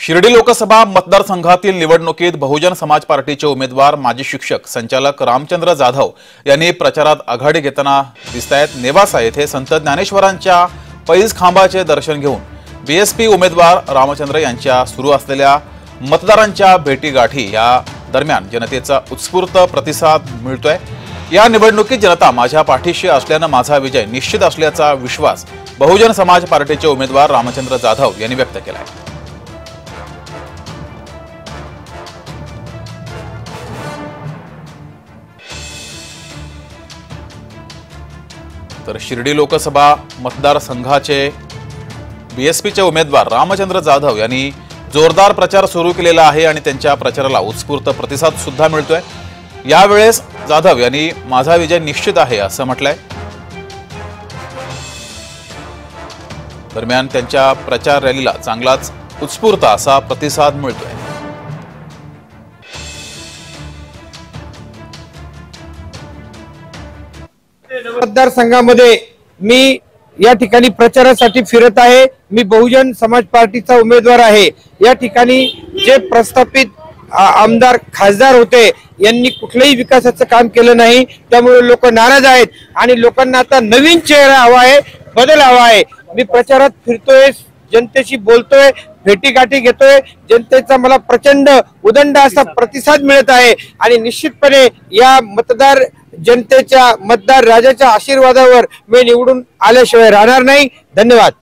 शिर्डी लोकसभा मतदारसंघातील निवडणुकीत बहुजन समाज पार्टीचे उमेदवार माजी शिक्षक संचालक रामचंद्र जाधव यांनी प्रचारात आघाडी घेताना दिसतायत। नेवासा येथे संत ज्ञानेश्वरांच्या पैज खांबाचे दर्शन घेऊन बीएसपी उमेदवार रामचंद्र यांच्या सुरू असलेल्या मतदारांच्या भेटीगाठी या दरम्यान जनतेचा उत्स्फूर्त प्रतिसाद मिळतोय। या निवडणुकीत जनता माझ्या पाठीशी असल्याने माझा विजय निश्चित असल्याचा विश्वास बहुजन समाज पार्टीचे उमेदवार रामचंद्र जाधव यांनी व्यक्त केला आहे। तर शिर्डी लोकसभा मतदारसंघाचे बीएसपीचे उमेदवार रामचंद्र जाधव यांनी जोरदार प्रचार सुरू केलेला आहे आणि त्यांच्या प्रचाराला उत्स्फूर्त प्रतिसाद सुद्धा मिळतोय। यावेळेस जाधव यांनी माझा विजय निश्चित आहे असं म्हटलंय। दरम्यान त्यांच्या प्रचार रॅलीला चांगलाच उत्स्फूर्त असा प्रतिसाद मिळतोय। मतदारसंघामध्ये मी या ठिकाणी प्रचारासाठी फिरत आहे। मी बहुजन समाज पार्टीचा उमेदवार आहे। या ठिकाणी जे प्रस्थापित आमदार खासदार होते यांनी कुठल्याही विकासाचं काम केलं नाही, त्यामुळे लोक नाराज आहेत आणि लोकांना आता नवीन चेहरा हवा आहे, बदल हवा आहे। मी प्रचारात फिरतोय, जनतेशी बोलतोय, भेटीगाठी घेतोय। जनतेचा मला प्रचंड उदंड असा प्रतिसाद मिळत आहे आणि निश्चितपणे या मतदार राजाच्या आशीर्वादावर मी निवडून आल्याशिवाय राहणार नाही। धन्यवाद।